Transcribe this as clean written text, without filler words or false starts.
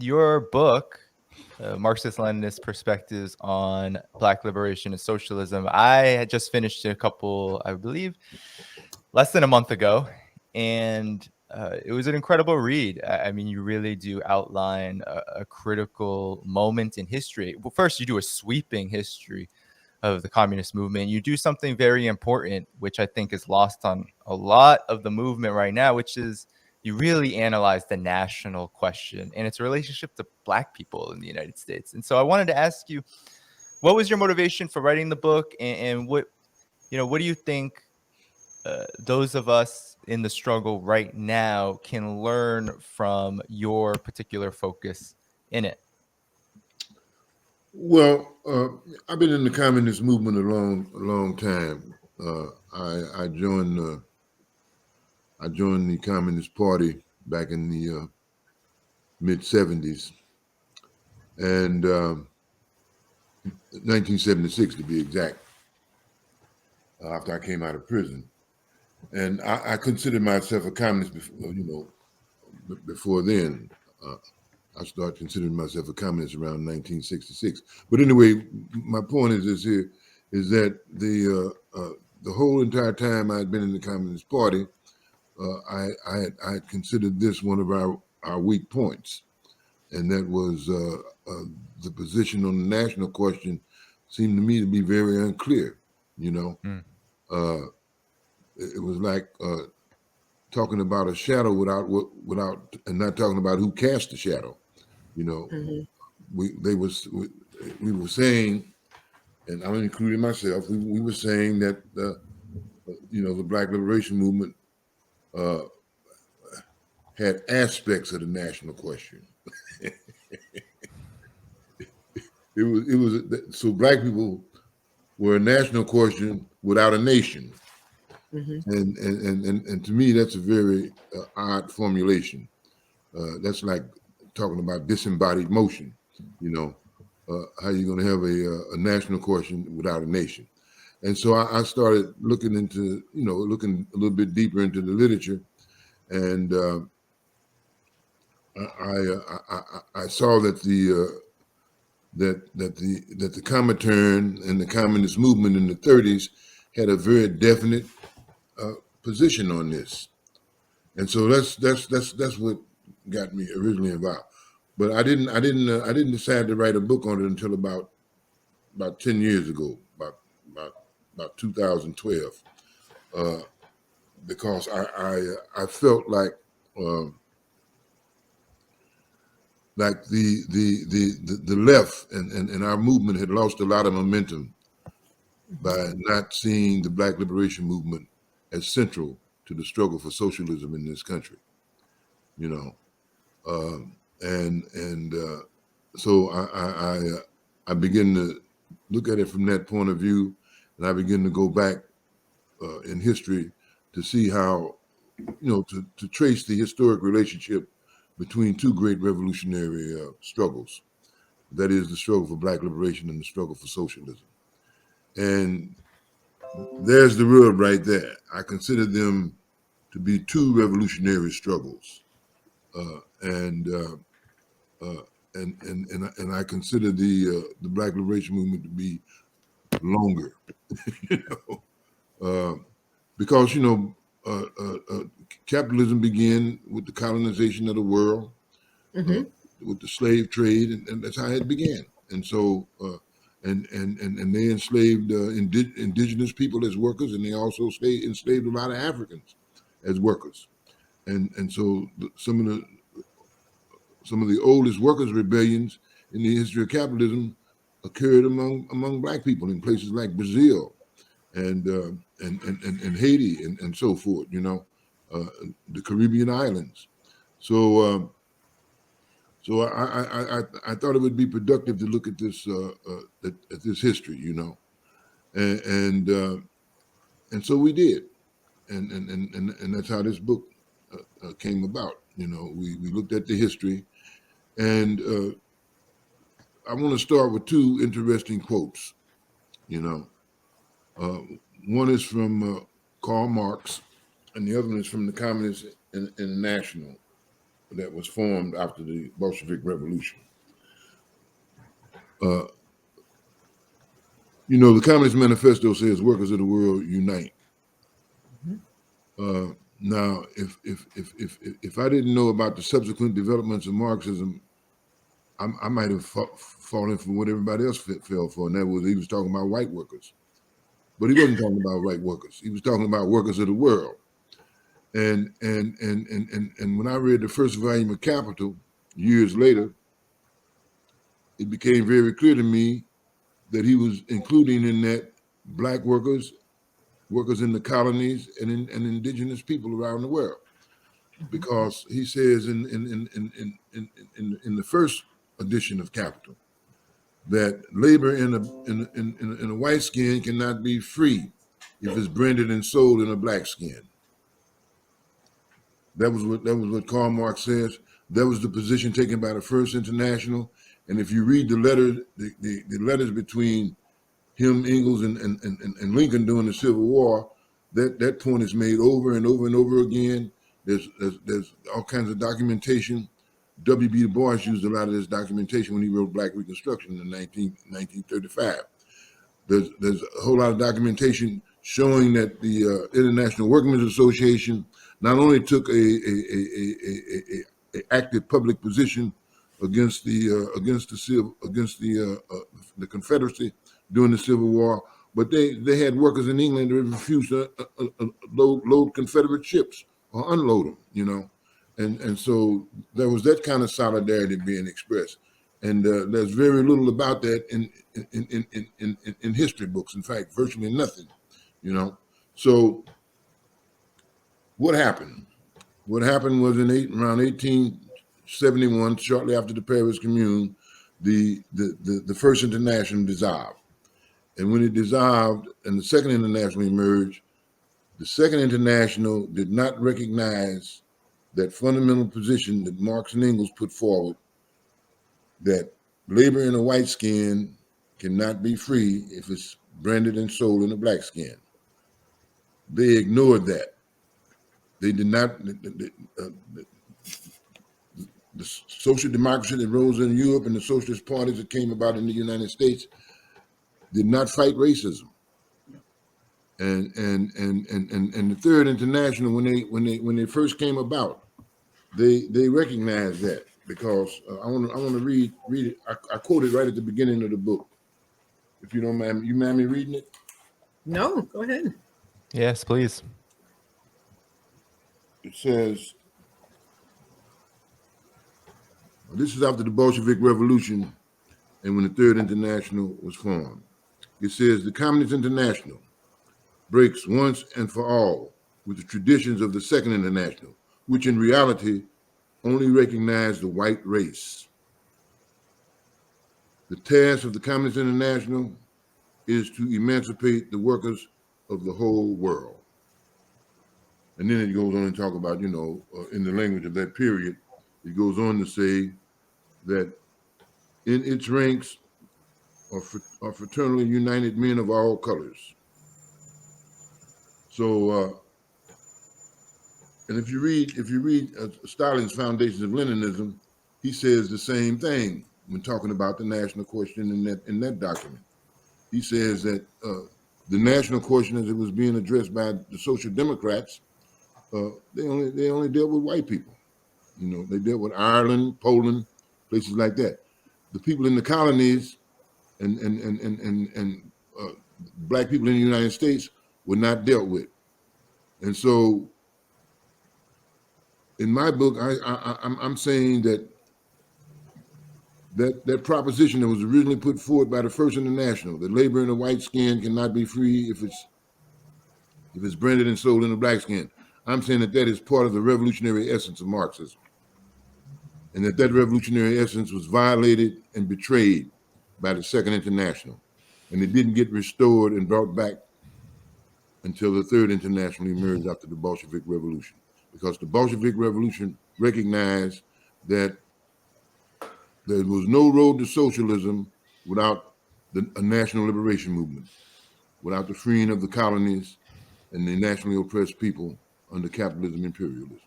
your book, Marxist-Leninist Perspectives on Black Liberation and Socialism, I had just finished it a couple, I believe, less than a month ago, and it was an incredible read. I mean, you really do outline a critical moment in history. Well, first, you do a sweeping history of the communist movement. You do something very important, which I think is lost on a lot of the movement right now, which is you really analyze the national question and its relationship to Black people in the United States. And so I wanted to ask you, what was your motivation for writing the book, and what do you think those of us in the struggle right now can learn from your particular focus in it? Well, I've been in the communist movement a long time. I joined the Communist Party back in the mid '70s, and 1976 to be exact. After I came out of prison, and I considered myself a communist before, before then. Uh, I started considering myself a communist around 1966. But anyway, my point is this here is that the whole entire time I had been in the Communist Party, I had considered this one of our weak points, and that was the position on the national question seemed to me to be very unclear. You know, Mm. uh, it was like talking about a shadow without and not talking about who cast the shadow. You know, Hmm. we were saying, and I'm including myself. We were saying that the Black Liberation Movement uh, had aspects of the national question. It was so Black people were a national question without a nation, Hmm. and to me that's a very odd formulation. That's like talking about disembodied motion. You know, how you going to have a national question without a nation? And so I started looking into, looking a little bit deeper into the literature, and I saw that the Comintern and the communist movement in the '30s had a very definite uh, position on this, and so that's what got me originally involved. But I didn't decide to write a book on it until about 10 years ago, about about 2012, uh, because I felt um, like the left and our movement had lost a lot of momentum by not seeing the Black liberation movement as central to the struggle for socialism in this country. You know, and so I begin to look at it from that point of view, and I begin to go back in history to see how to trace the historic relationship between two great revolutionary struggles. That is the struggle for Black liberation and the struggle for socialism. And there's the rub right there. I consider them to be two revolutionary struggles, uh, and uh, and I consider the Black liberation movement to be longer, you know, because capitalism began with the colonization of the world, uh, Hmm. with the slave trade, and that's how it began. And so, and they enslaved indigenous people as workers, and they also enslaved a lot of Africans as workers. And so some of the oldest workers' rebellions in the history of capitalism occurred among Black people in places like Brazil and Haiti and so forth. Uh, the Caribbean islands. So. So I thought it would be productive to look at this at this history, and and so we did, and that's how this book came about. We looked at the history, and I want to start with two interesting quotes. You know, uh, one is from Karl Marx, and the other one is from the Communist International. that was formed after the Bolshevik Revolution. The Communist Manifesto says workers of the world unite. Now, if I didn't know about the subsequent developments of Marxism, I might have fallen for what everybody else fell for, and that was he was talking about white workers. But he wasn't talking about white workers. He was talking about workers of the world. And when I read the first volume of Capital years later, it became very clear to me that he was including in that black workers in the colonies, and indigenous people around the world, because he says in the first edition of Capital that labor in a white skin cannot be free if it's branded and sold in a black skin. That was what Karl Marx says. That was the position taken by the First International. And if you read the letters between him, Ingalls, and Lincoln during the Civil War, that point is made over and over and over again. There's all kinds of documentation. W.B. Du Bois used a lot of this documentation when he wrote Black Reconstruction in 1935. There's a whole lot of documentation showing that the International Workmen's Association not only took a active public position against the Confederacy during the Civil War, but they had workers in England that refused to load Confederate ships or unload them, and so there was that kind of solidarity being expressed, and there's very little about that in history books. In fact, virtually nothing, So what happened? What happened was around 1871, shortly after the Paris Commune, the First International dissolved. And when it dissolved and the Second International emerged, the Second International did not recognize that fundamental position that Marx and Engels put forward, that labor in a white skin cannot be free if it's branded and sold in a black skin. They ignored that. They did not. The social democracy that rose in Europe and the socialist parties that came about in the United States did not fight racism. And the Third International, when they first came about, they recognized that, because I want to read it. I quoted right at the beginning of the book. If you don't mind, you mind me reading it? No, go ahead. Yes, please. It says, this is after the Bolshevik Revolution and when the Third International was formed. It says, the Communist International breaks once and for all with the traditions of the Second International, which in reality only recognize the white race. The task of the Communist International is to emancipate the workers of the whole world. And then it goes on and talk about, in the language of that period, it goes on to say that in its ranks are fraternally united men of all colors. So, and if you read Stalin's Foundations of Leninism, he says the same thing when talking about the national question in that document. He says that the national question, as it was being addressed by the Social Democrats, they only dealt with white people. They dealt with Ireland, Poland, places like that. The people in the colonies and black people in the United States were not dealt with. And so, in my book, I'm saying that proposition that was originally put forward by the First International, that labor in a white skin cannot be free if it's branded and sold in a black skin. I'm saying that is part of the revolutionary essence of Marxism, and that revolutionary essence was violated and betrayed by the Second International, and it didn't get restored and brought back until the Third International emerged after the Bolshevik Revolution, because the Bolshevik Revolution recognized that there was no road to socialism without a national liberation movement, without the freeing of the colonies and the nationally oppressed people under capitalism imperialism.